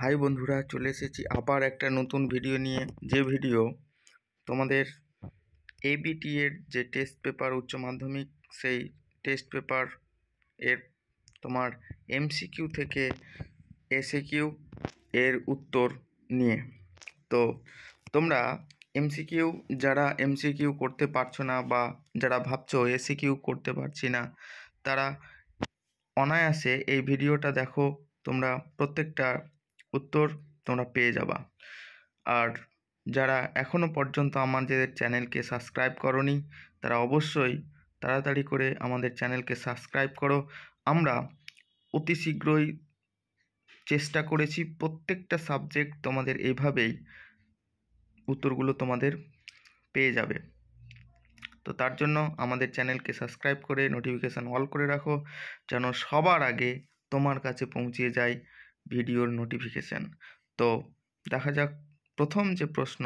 High বন্ধুরা, চলে এসেছি আবার একটা নতুন ভিডিও নিয়ে। যে ভিডিও তোমাদের এবিটি এর যে টেস্ট পেপার উচ্চ মাধ্যমিক, সেই টেস্ট পেপার এর তোমার এমসিকিউ থেকে এসএকিউ এর উত্তর নিয়ে। তো তোমরা যারা এমসিকিউ করতে পারছো না বা যারা ভাবছো এসএকিউ করতে পারছি না, তারা অনায়াসে এই ভিডিওটা দেখো, তোমরা প্রত্যেকটা উত্তর তোমরা পেয়ে যাবা। আর যারা এখনও পর্যন্ত আমাদের চ্যানেলকে সাবস্ক্রাইব করোনি, তারা অবশ্যই তাড়াতাড়ি করে আমাদের চ্যানেলকে সাবস্ক্রাইব করো। আমরা অতি শীঘ্রই চেষ্টা করেছি প্রত্যেকটা সাবজেক্ট তোমাদের এইভাবেই উত্তরগুলো তোমাদের পেয়ে যাবে। তো তার জন্য আমাদের চ্যানেলকে সাবস্ক্রাইব করে নোটিফিকেশান অল করে রাখো, যেন সবার আগে তোমার কাছে পৌঁছে যায় ভিডিওর নোটিফিকেশান। তো দেখা যাক প্রথম যে প্রশ্ন।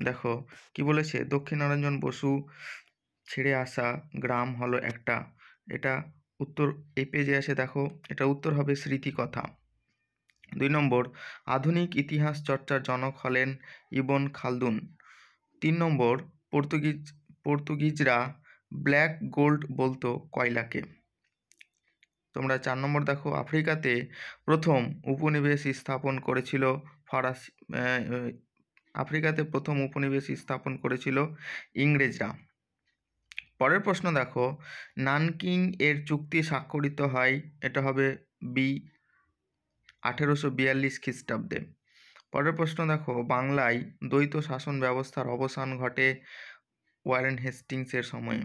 দেখো কি বলেছে, দক্ষিণারঞ্জন বসু ছেড়ে আসা গ্রাম হলো একটা। এটা উত্তর এই পেজে আসে, দেখো এটা উত্তর হবে স্মৃতিকথা। 2 নম্বর, আধুনিক ইতিহাস চর্চার জনক হলেন ইবন খালদুন। 3 নম্বর, পর্তুগিজরা ব্ল্যাক গোল্ড বলতো কয়লাকে। তোমরা 4 নম্বর দেখো, আফ্রিকাতে প্রথম উপনিবেশ স্থাপন করেছিল ফরাসি আফ্রিকাতে প্রথম উপনিবেশ স্থাপন করেছিল ইংরেজরা। পরের প্রশ্ন দেখো, নানকিং এর চুক্তি স্বাক্ষরিত হয়, এটা হবে বি 1842 খ্রিস্টাব্দে। পরের প্রশ্ন দেখো, বাংলায় দ্বৈত শাসন ব্যবস্থার অবসান ঘটে ওয়ারেন হেস্টিংসের সময়ে।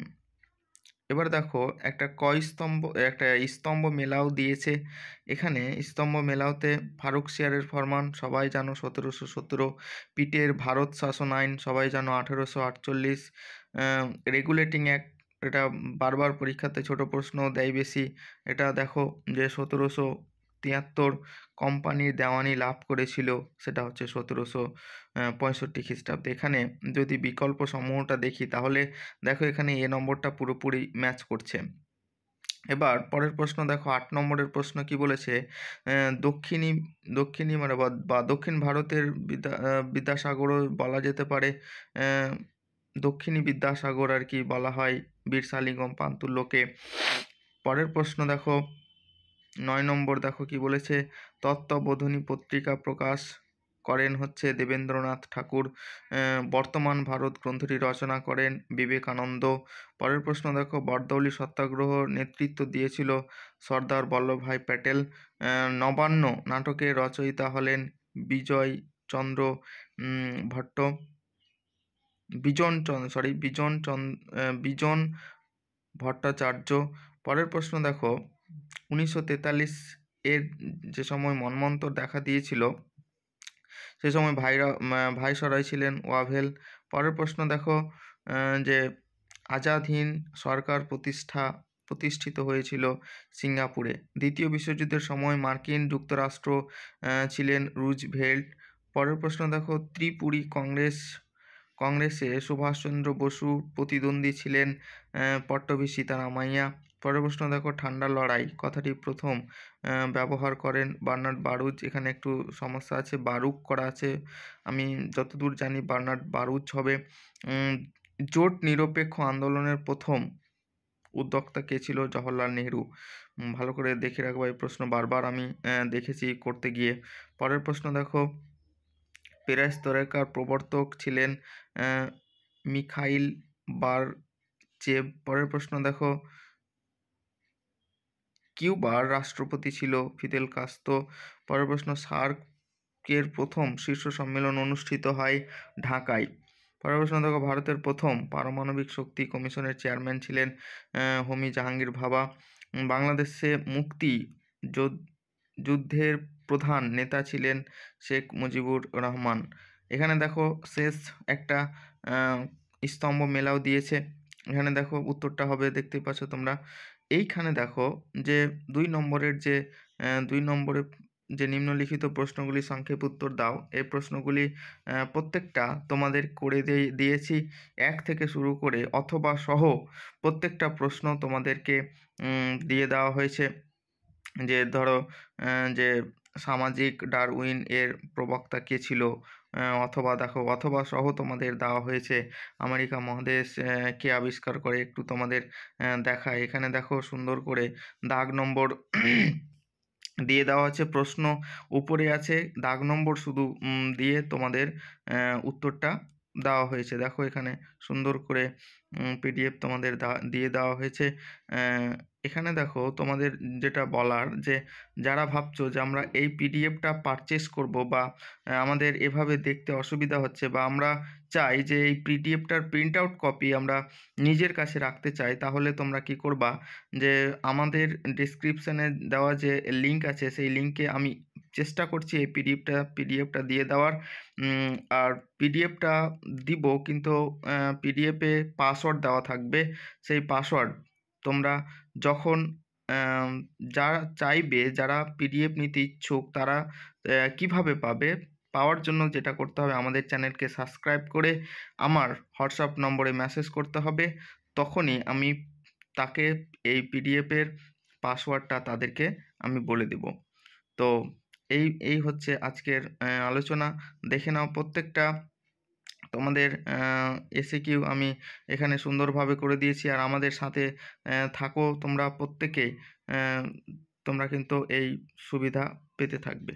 এবার দেখো একটা স্তম্ভ মেলাও দিয়েছে। এখানে স্তম্ভ মেলাওতে ফারুকশিয়ারের ফরমান সবাই জানো 1717, পিটের ভারত শাসন আইন সবাই জানো 1848, রেগুলেটিং অ্যাক্ট, এটা বারবার পরীক্ষাতে ছোট প্রশ্ন দেয় বেশি। এটা দেখো যে 1773 কোম্পানির দেওয়ানি লাভ করেছিল, সেটা হচ্ছে 1765 খ্রিস্টাব্দে। এখানে যদি বিকল্প সমূহটা দেখি তাহলে দেখো এখানে এ নম্বরটা পুরোপুরি ম্যাচ করছে। এবার পরের প্রশ্ন দেখো 8 নম্বরের প্রশ্ন কি বলেছে, দক্ষিণী মানে বা দক্ষিণ ভারতের বিদ্যাসাগরও বলা যেতে পারে। দক্ষিণী বিদ্যাসাগর আর কি বলা হয় বীরসালিঙ্গম পান্তুল্যকে। পরের প্রশ্ন দেখো 9 নম্বর, দেখো কি বলেছে, তত্ত্ববোধিনী পত্রিকা প্রকাশ করেন হচ্ছে দেবেন্দ্রনাথ ঠাকুর। বর্তমান ভারত গ্রন্থটি রচনা করেন বিবেকানন্দ। পরের প্রশ্ন দেখো, বরদৌলি সত্যাগ্রহ নেতৃত্ব দিয়েছিল সর্দার বল্লভভাই প্যাটেল। নবান্ন নাটকের রচয়িতা হলেন বিজন ভট্টাচার্য। পরের প্রশ্ন দেখো, 1943 এর যে সময় মন্বন্তর দেখা দিয়েছিল, সে সময় ভাইসরয় ছিলেন ওয়াভেল। পরের প্রশ্ন দেখো, যে আজাদ হিন্দ সরকার প্রতিষ্ঠিত হয়েছিল সিঙ্গাপুরে। দ্বিতীয় বিশ্বযুদ্ধের সময় মার্কিন যুক্তরাষ্ট্র ছিলেন রুজভেল্ট। পরের প্রশ্ন দেখো, ত্রিপুরী কংগ্রেসে সুভাষচন্দ্র বসু প্রতিদ্বন্দ্বী ছিলেন পট্টভী সীতারামাইয়া। পরের প্রশ্ন দেখো, ঠান্ডা লড়াই কথাটি প্রথম ব্যবহার করেন বার্নার্ড বারুচ। এখানে একটু সমস্যা আছে, বারুক করা আছে, আমি যতদূর জানি বার্নার্ড বারুচ হবে। জোট নিরপেক্ষ আন্দোলনের প্রথম উদ্যোক্তা কে ছিল? জওহরলাল নেহরু। ভালো করে দেখে রাখবো, এই প্রশ্ন বারবার আমি দেখেছি করতে গিয়ে। পরের প্রশ্ন দেখো, পেরেস্ত্রয়কার প্রবর্তক ছিলেন মিখাইল বারচেভ। পরের প্রশ্ন দেখো, কিউবার রাষ্ট্রপতি ছিল ফিদেল কাস্ত্রো। পরের প্রশ্ন, সার্কের প্রথম শীর্ষ সম্মেলন অনুষ্ঠিত হয় ঢাকায়। পরের প্রশ্ন দেখো, ভারতের প্রথম পারমাণবিক শক্তি কমিশনের চেয়ারম্যান ছিলেন হোমি জাহাঙ্গীর ভাবা। বাংলাদেশে মুক্তি যুদ্ধের প্রধান নেতা ছিলেন শেখ মুজিবুর রহমান। এখানে দেখো শেষ একটা স্তম্ভ মেলাও দিয়েছে। এখানে দেখো উত্তরটা হবে, দেখতে পাচ্ছ তোমরা। এইখানে দেখো যে 2 নম্বরের যে নিম্নলিখিত প্রশ্নগুলি সংক্ষেপ উত্তর দাও, এই প্রশ্নগুলি প্রত্যেকটা তোমাদের করে দিয়েছি। 1 থেকে শুরু করে অথবা সহ প্রত্যেকটা প্রশ্ন তোমাদেরকে দিয়ে দেওয়া হয়েছে। যে ধরো যে সামাজিক ডারউইন এর প্রবক্তা কে ছিল, অথবা দেখো অথবা সহ তোমাদের দেওয়া হয়েছে আমেরিকা মহাদেশ কে আবিষ্কার করে, একটু তোমাদের দেখায়। এখানে দেখো সুন্দর করে দাগ নম্বর দিয়ে দেওয়া আছে, প্রশ্ন উপরে আছে, দাগ নম্বর শুধু দিয়ে তোমাদের উত্তরটা দেওয়া হয়েছে। দেখো এখানে সুন্দর করে পিডিএফ তোমাদের দিয়ে দেওয়া হয়েছে। এখানে দেখো তোমাদের যেটা বলার, যে যারা ভাবছো যে আমরা এই পিডিএফটা পারচেস করব, বা আমাদের এভাবে দেখতে অসুবিধা হচ্ছে, বা আমরা চাই যে এই পিডিএফটার প্রিন্ট আউট কপি আমরা নিজের কাছে রাখতে চাই, তাহলে তোমরা কি করবা, যে আমাদের ডেসক্রিপশানে দেওয়া যে লিঙ্ক আছে সেই লিঙ্কে আমি চেষ্টা করছি এই পিডিএফটা দিয়ে দেওয়ার। আর পিডিএফটা দিব, কিন্তু পিডিএফে পাসওয়ার্ড দেওয়া থাকবে। সেই পাসওয়ার্ড তোমরা যখন যারা চাইবে, যারা পিডিএফ নিতে ইচ্ছুক, তারা কিভাবে পাবে, পাওয়ার জন্য যেটা করতে হবে, আমাদের চ্যানেলকে সাবস্ক্রাইব করে আমার হোয়াটসঅ্যাপ নম্বরে মেসেজ করতে হবে। তখনই আমি তাকে এই পিডিএফের পাসওয়ার্ডটা তাদেরকে আমি বলে দেব। তো এই হচ্ছে আজকের আলোচনা। দেখে নাও প্রত্যেকটা তোমাদের এসিকিউ আমি এখানে সুন্দরভাবে করে দিয়েছি। আর আমাদের সাথে থাকো তোমরা প্রত্যেকেই, তোমরা কিন্তু এই সুবিধা পেতে থাকবে।